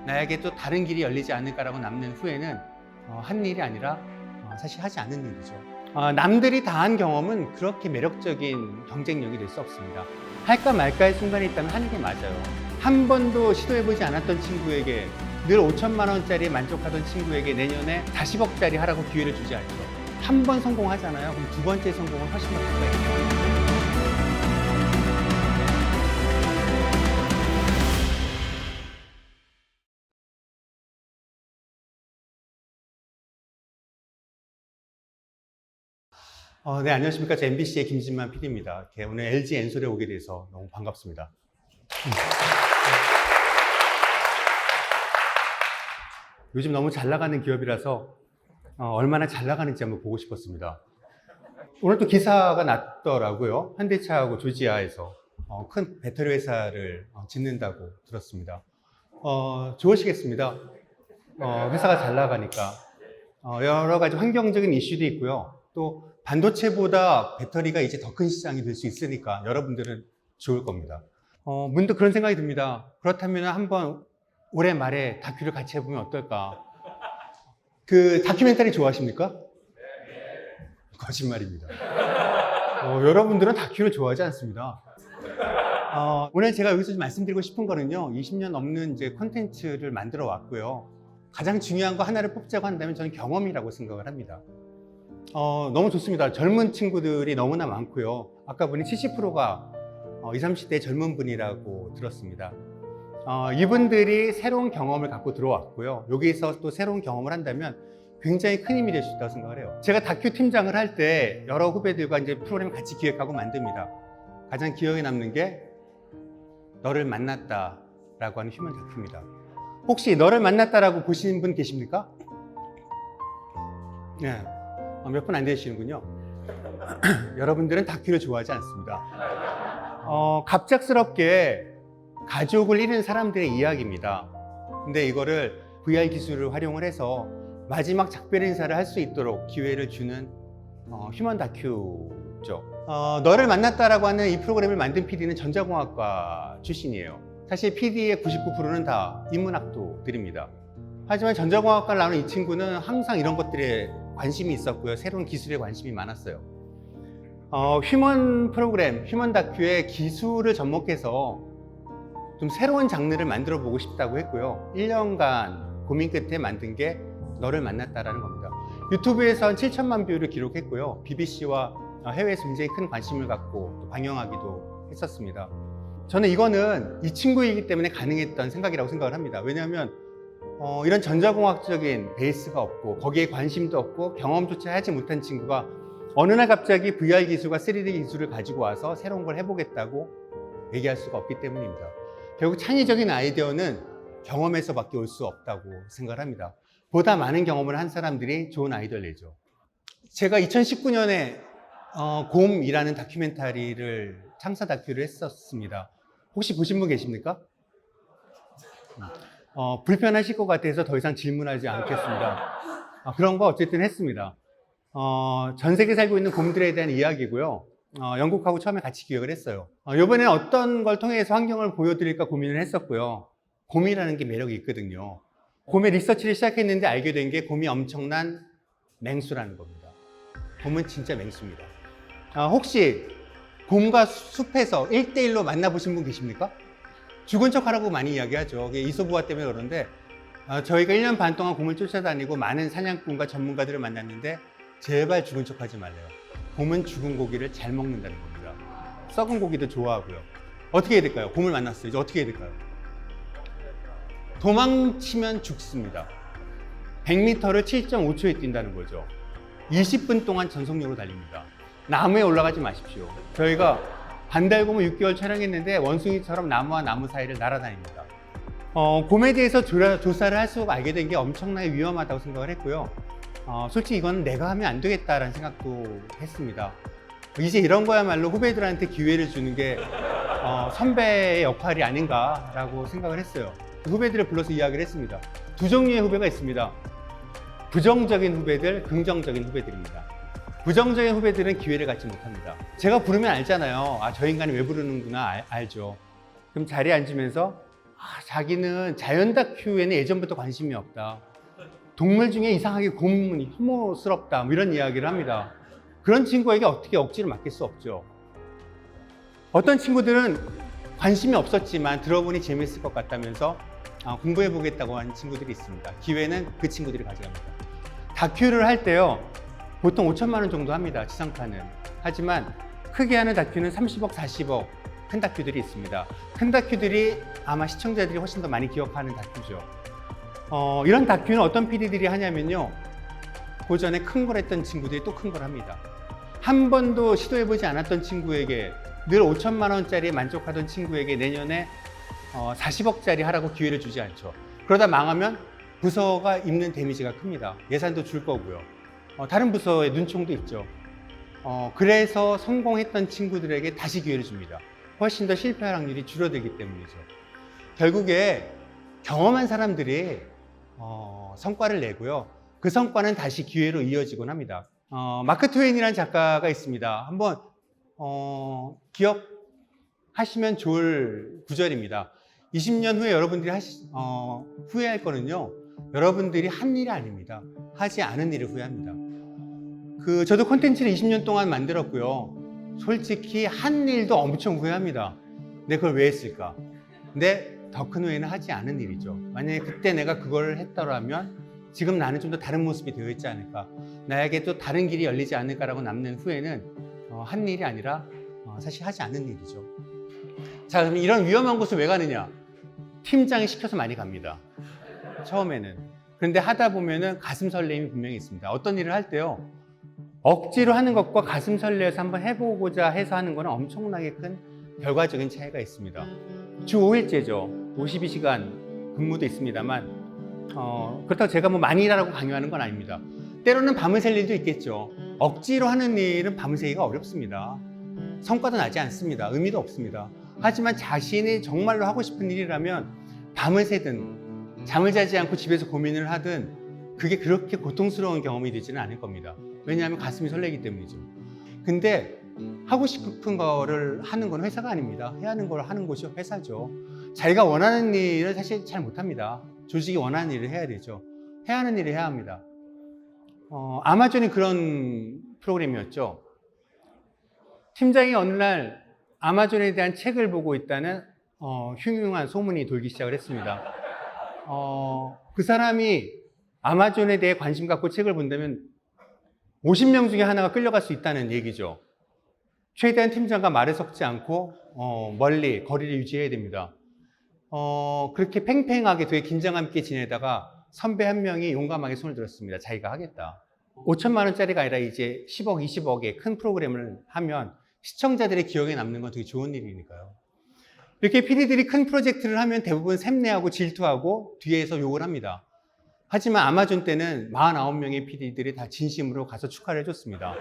나에게 또 다른 길이 열리지 않을까라고 남는 후회는 한 일이 아니라 사실 하지 않은 일이죠. 남들이 다 한 경험은 그렇게 매력적인 경쟁력이 될 수 없습니다. 할까 말까의 순간이 있다면 하는 게 맞아요. 한 번도 시도해보지 않았던 친구에게, 늘 5천만 원짜리에 만족하던 친구에게 내년에 40억짜리 하라고 기회를 주지 않죠. 한 번 성공하잖아요. 그럼 두 번째 성공은 훨씬 더 가까이. 네, 안녕하십니까. 저 MBC의 김진만 PD입니다. 오늘 LG 엔솔에 오게 돼서 너무 반갑습니다. 요즘 너무 잘 나가는 기업이라서 얼마나 잘 나가는지 한번 보고 싶었습니다. 오늘 또 기사가 났더라고요. 현대차하고 조지아에서 큰 배터리 회사를 짓는다고 들었습니다. 좋으시겠습니다. 회사가 잘 나가니까. 여러 가지 환경적인 이슈도 있고요. 또 반도체보다 배터리가 이제 더 큰 시장이 될 수 있으니까 여러분들은 좋을 겁니다. 문득 그런 생각이 듭니다. 그렇다면 한번 올해 말에 다큐를 같이 해보면 어떨까? 그 다큐멘터리 좋아하십니까? 거짓말입니다. 여러분들은 다큐를 좋아하지 않습니다. 오늘 제가 여기서 좀 말씀드리고 싶은 거는요, 20년 넘는 이제 콘텐츠를 만들어 왔고요. 가장 중요한 거 하나를 뽑자고 한다면 저는 경험이라고 생각을 합니다. 너무 좋습니다. 젊은 친구들이 너무나 많고요. 아까 보니 70%가 20, 30대 젊은 분이라고 들었습니다. 이분들이 새로운 경험을 갖고 들어왔고요. 여기서 또 새로운 경험을 한다면 굉장히 큰 힘이 될 수 있다고 생각을 해요. 제가 다큐 팀장을 할 때 여러 후배들과 이제 프로그램을 같이 기획하고 만듭니다. 가장 기억에 남는 게 너를 만났다 라고 하는 휴먼 다큐입니다. 혹시 너를 만났다라고 보시는 분 계십니까? 네. 몇 분 안 되시는군요. 여러분들은 다큐를 좋아하지 않습니다. 갑작스럽게 가족을 잃은 사람들의 이야기입니다. 근데 이거를 VR 기술을 활용을 해서 마지막 작별 인사를 할 수 있도록 기회를 주는 휴먼 다큐죠. 너를 만났다라고 하는 이 프로그램을 만든 PD는 전자공학과 출신이에요. 사실 PD의 99%는 다 인문학도들입니다. 하지만 전자공학과를 나오는 이 친구는 항상 이런 것들에 관심이 있었고요. 새로운 기술에 관심이 많았어요. 휴먼 프로그램, 휴먼 다큐의 기술을 접목해서 좀 새로운 장르를 만들어 보고 싶다고 했고요. 1년간 고민 끝에 만든 게 너를 만났다라는 겁니다. 유튜브에서 한 7천만 뷰를 기록했고요. BBC와 해외에서 굉장히 큰 관심을 갖고 또 방영하기도 했었습니다. 저는 이거는 이 친구이기 때문에 가능했던 생각이라고 생각을 합니다. 왜냐하면 이런 전자공학적인 베이스가 없고 거기에 관심도 없고 경험조차 하지 못한 친구가 어느 날 갑자기 VR 기술과 3D 기술을 가지고 와서 새로운 걸 해보겠다고 얘기할 수가 없기 때문입니다. 결국 창의적인 아이디어는 경험에서밖에 올 수 없다고 생각을 합니다. 보다 많은 경험을 한 사람들이 좋은 아이디어를 내죠. 제가 2019년에 곰이라는 다큐멘터리를 창사 다큐를 했었습니다. 혹시 보신 분 계십니까? 불편하실 것 같아서 더 이상 질문하지 않겠습니다. 그런 거 어쨌든 했습니다. 전 세계에 살고 있는 곰들에 대한 이야기고요. 영국하고 처음에 같이 기획을 했어요. 이번에는 어떤 걸 통해서 환경을 보여드릴까 고민을 했었고요. 곰이라는 게 매력이 있거든요. 곰의 리서치를 시작했는데 알게 된 게 곰이 엄청난 맹수라는 겁니다. 곰은 진짜 맹수입니다. 혹시 곰과 숲에서 1대1로 만나보신 분 계십니까? 죽은 척 하라고 많이 이야기하죠. 이소부화 때문에 그러는데 저희가 1년 반 동안 곰을 쫓아다니고 많은 사냥꾼과 전문가들을 만났는데 제발 죽은 척 하지 말래요. 곰은 죽은 고기를 잘 먹는다는 겁니다. 썩은 고기도 좋아하고요. 어떻게 해야 될까요? 곰을 만났어요. 이제 어떻게 해야 될까요? 도망치면 죽습니다. 100m를 7.5초에 뛴다는 거죠. 20분 동안 전속력으로 달립니다. 나무에 올라가지 마십시오. 저희가 반달곰을 6개월 촬영했는데 원숭이처럼 나무와 나무 사이를 날아다닙니다. 곰에 대해서 조사를 할수록 알게 된 게 엄청나게 위험하다고 생각을 했고요. 솔직히 이건 내가 하면 안 되겠다라는 생각도 했습니다. 이제 이런 거야말로 후배들한테 기회를 주는 게 선배의 역할이 아닌가라고 생각을 했어요. 후배들을 불러서 이야기를 했습니다. 두 종류의 후배가 있습니다. 부정적인 후배들, 긍정적인 후배들입니다. 부정적인 후배들은 기회를 갖지 못합니다. 제가 부르면 알잖아요. 저 인간이 왜 부르는구나 알죠. 그럼 자리에 앉으면서 자기는 자연 다큐에는 예전부터 관심이 없다. 동물 중에 이상하게 곰이 혐오스럽다. 뭐 이런 이야기를 합니다. 그런 친구에게 어떻게 억지를 맡길 수 없죠. 어떤 친구들은 관심이 없었지만 들어보니 재밌을 것 같다면서 공부해 보겠다고 하는 친구들이 있습니다. 기회는 그 친구들이 가져갑니다. 다큐를 할 때요, 보통 5천만 원 정도 합니다. 지상파는. 하지만 크게 하는 다큐는 30억, 40억 큰 다큐들이 있습니다. 큰 다큐들이 아마 시청자들이 훨씬 더 많이 기억하는 다큐죠. 이런 다큐는 어떤 PD들이 하냐면요, 고전에 큰 걸 했던 친구들이 또 큰 걸 합니다. 한 번도 시도해보지 않았던 친구에게, 늘 5천만 원짜리에 만족하던 친구에게 내년에 40억짜리 하라고 기회를 주지 않죠. 그러다 망하면 부서가 입는 데미지가 큽니다. 예산도 줄 거고요. 다른 부서의 눈총도 있죠. 그래서 성공했던 친구들에게 다시 기회를 줍니다. 훨씬 더 실패할 확률이 줄어들기 때문이죠. 결국에 경험한 사람들이 성과를 내고요. 그 성과는 다시 기회로 이어지곤 합니다. 마크 트웨인이라는 작가가 있습니다. 한번 기억하시면 좋을 구절입니다. 20년 후에 여러분들이 후회할 거는요, 여러분들이 한 일이 아닙니다. 하지 않은 일을 후회합니다. 저도 콘텐츠를 20년 동안 만들었고요. 솔직히 한 일도 엄청 후회합니다. 내가 그걸 왜 했을까? 근데 더 큰 후회는 하지 않은 일이죠. 만약에 그때 내가 그걸 했더라면 지금 나는 좀 더 다른 모습이 되어 있지 않을까? 나에게 또 다른 길이 열리지 않을까라고 남는 후회는 한 일이 아니라 사실 하지 않는 일이죠. 자, 그럼 이런 위험한 곳을 왜 가느냐? 팀장이 시켜서 많이 갑니다. 처음에는. 그런데 하다 보면은 가슴 설렘이 분명히 있습니다. 어떤 일을 할 때요, 억지로 하는 것과 가슴 설레서 한번 해보고자 해서 하는 거는 엄청나게 큰 결과적인 차이가 있습니다. 주 5일제죠. 52시간 근무도 있습니다만, 그렇다고 제가 뭐 많이 일하라고 강요하는 건 아닙니다. 때로는 밤을 샐 일도 있겠죠. 억지로 하는 일은 밤을 새기가 어렵습니다. 성과도 나지 않습니다. 의미도 없습니다. 하지만 자신이 정말로 하고 싶은 일이라면 밤을 새든 잠을 자지 않고 집에서 고민을 하든 그게 그렇게 고통스러운 경험이 되지는 않을 겁니다. 왜냐하면 가슴이 설레기 때문이죠. 근데 하고 싶은 거를 하는 건 회사가 아닙니다. 해야 하는 걸 하는 곳이 회사죠. 자기가 원하는 일을 사실 잘 못합니다. 조직이 원하는 일을 해야 되죠. 해야 하는 일을 해야 합니다. 아마존이 그런 프로그램이었죠. 팀장이 어느 날 아마존에 대한 책을 보고 있다는 흉흉한 소문이 돌기 시작을 했습니다. 그 사람이 아마존에 대해 관심 갖고 책을 본다면 50명 중에 하나가 끌려갈 수 있다는 얘기죠. 최대한 팀장과 말을 섞지 않고 멀리 거리를 유지해야 됩니다. 그렇게 팽팽하게 되게 긴장감 있게 지내다가 선배 한 명이 용감하게 손을 들었습니다. 자기가 하겠다. 5천만 원짜리가 아니라 이제 10억, 20억의 큰 프로그램을 하면 시청자들의 기억에 남는 건 되게 좋은 일이니까요. 이렇게 PD들이 큰 프로젝트를 하면 대부분 샘내하고 질투하고 뒤에서 욕을 합니다. 하지만 아마존 때는 49명의 PD들이 다 진심으로 가서 축하를 해줬습니다.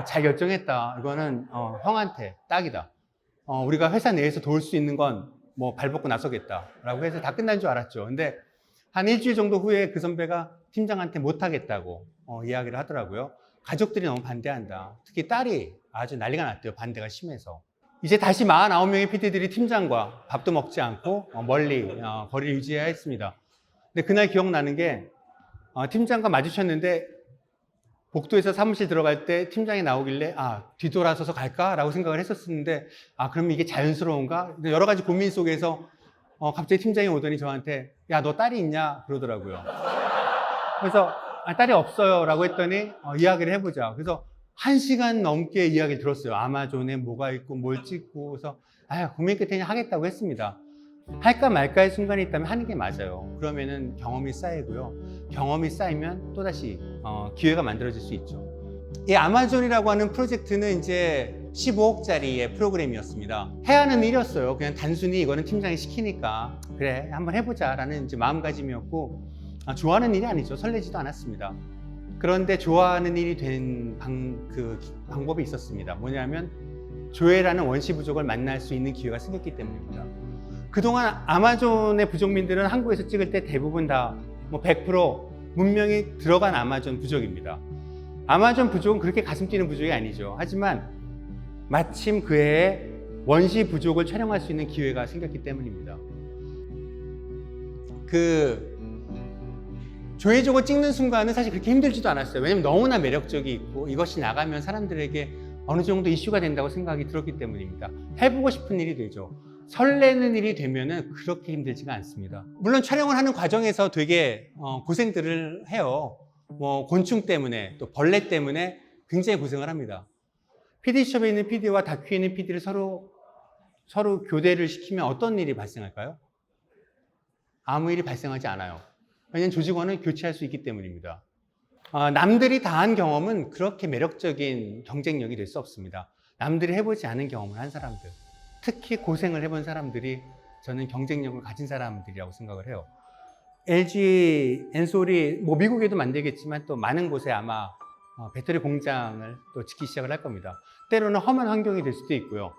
잘 결정했다. 이거는 형한테 딱이다. 우리가 회사 내에서 도울 수 있는 건 뭐 발벗고 나서겠다 라고 해서 다 끝난 줄 알았죠. 근데 한 일주일 정도 후에 그 선배가 팀장한테 못하겠다고 이야기를 하더라고요. 가족들이 너무 반대한다. 특히 딸이 아주 난리가 났대요. 반대가 심해서. 이제 다시 49명의 PD들이 팀장과 밥도 먹지 않고 멀리 거리를 유지해야 했습니다. 근데 그날 기억나는 게 팀장과 마주쳤는데 복도에서 사무실 들어갈 때 팀장이 나오길래 뒤돌아서서 갈까? 라고 생각을 했었는데 그럼 이게 자연스러운가? 여러 가지 고민 속에서 갑자기 팀장이 오더니 저한테 야, 너 딸이 있냐? 그러더라고요. 그래서 딸이 없어요 라고 했더니 이야기를 해보자. 그래서 1시간 넘게 이야기를 들었어요. 아마존에 뭐가 있고 뭘 찍고. 그래서 고민 끝에 그냥 하겠다고 했습니다. 할까 말까의 순간이 있다면 하는 게 맞아요. 그러면은 경험이 쌓이고요. 경험이 쌓이면 또다시 기회가 만들어질 수 있죠. 이 아마존이라고 하는 프로젝트는 이제 15억짜리의 프로그램이었습니다. 해야 하는 일이었어요. 그냥 단순히 이거는 팀장이 시키니까 그래 한번 해보자 라는 이제 마음가짐이었고 좋아하는 일이 아니죠. 설레지도 않았습니다. 그런데 좋아하는 일이 된 방법이 있었습니다. 뭐냐면 조회라는 원시 부족을 만날 수 있는 기회가 생겼기 때문입니다. 그동안 아마존의 부족민들은 한국에서 찍을 때 대부분 다 100% 문명이 들어간 아마존 부족입니다. 아마존 부족은 그렇게 가슴 뛰는 부족이 아니죠. 하지만 마침 그 해에 원시 부족을 촬영할 수 있는 기회가 생겼기 때문입니다. 그 조회적으로 찍는 순간은 사실 그렇게 힘들지도 않았어요. 왜냐면 너무나 매력적이고 이것이 나가면 사람들에게 어느 정도 이슈가 된다고 생각이 들었기 때문입니다. 해보고 싶은 일이 되죠. 설레는 일이 되면은 그렇게 힘들지가 않습니다. 물론 촬영을 하는 과정에서 되게 고생들을 해요. 뭐 곤충 때문에 또 벌레 때문에 굉장히 고생을 합니다. PD숍에 있는 PD와 다큐에 있는 PD를 서로 교대를 시키면 어떤 일이 발생할까요? 아무 일이 발생하지 않아요. 왜냐하면 조직원은 교체할 수 있기 때문입니다. 남들이 다 한 경험은 그렇게 매력적인 경쟁력이 될 수 없습니다. 남들이 해보지 않은 경험을 한 사람들, 특히 고생을 해본 사람들이 저는 경쟁력을 가진 사람들이라고 생각을 해요. LG 엔솔이 뭐 미국에도 만들겠지만 또 많은 곳에 아마 배터리 공장을 또 짓기 시작을 할 겁니다. 때로는 험한 환경이 될 수도 있고요.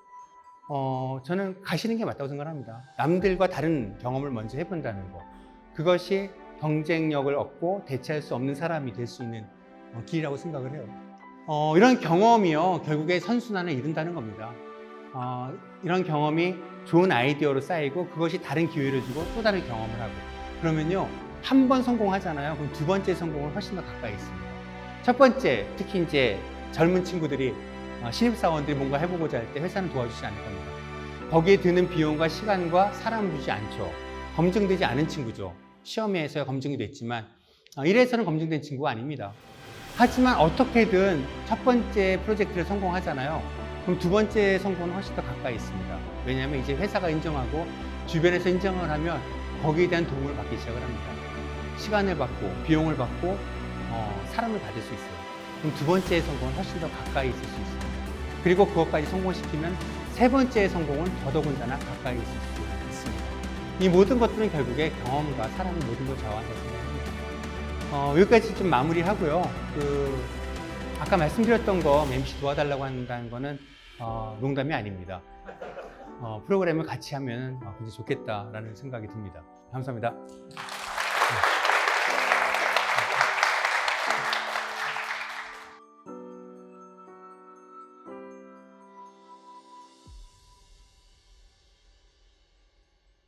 저는 가시는 게 맞다고 생각합니다. 남들과 다른 경험을 먼저 해본다는 거. 그것이 경쟁력을 얻고 대체할 수 없는 사람이 될 수 있는 길이라고 생각을 해요. 이런 경험이요, 결국에 선순환을 이룬다는 겁니다. 이런 경험이 좋은 아이디어로 쌓이고 그것이 다른 기회를 주고 또 다른 경험을 하고 그러면요, 한 번 성공하잖아요. 그럼 두 번째 성공을 훨씬 더 가까이 있습니다. 첫 번째, 특히 이제 젊은 친구들이 신입사원들이 뭔가 해보고자 할 때 회사는 도와주지 않을 겁니다. 거기에 드는 비용과 시간과 사람을 주지 않죠. 검증되지 않은 친구죠. 시험에서 검증이 됐지만 일에서는 검증된 친구가 아닙니다. 하지만 어떻게든 첫 번째 프로젝트를 성공하잖아요. 그럼 두 번째 성공은 훨씬 더 가까이 있습니다. 왜냐하면 이제 회사가 인정하고 주변에서 인정을 하면 거기에 대한 도움을 받기 시작을 합니다. 시간을 받고 비용을 받고 사람을 받을 수 있어요. 그럼 두 번째의 성공은 훨씬 더 가까이 있을 수 있습니다. 그리고 그것까지 성공시키면 세 번째의 성공은 더더군다나 가까이 있을 수 있습니다. 이 모든 것들은 결국에 경험과 사람의 모든 걸 좌우한다고 생각합니다. 여기까지 좀 마무리하고요. 아까 말씀드렸던 거 MC 도와달라고 한다는 거는 농담이 아닙니다. 프로그램을 같이 하면 굉장히 좋겠다라는 생각이 듭니다. 감사합니다.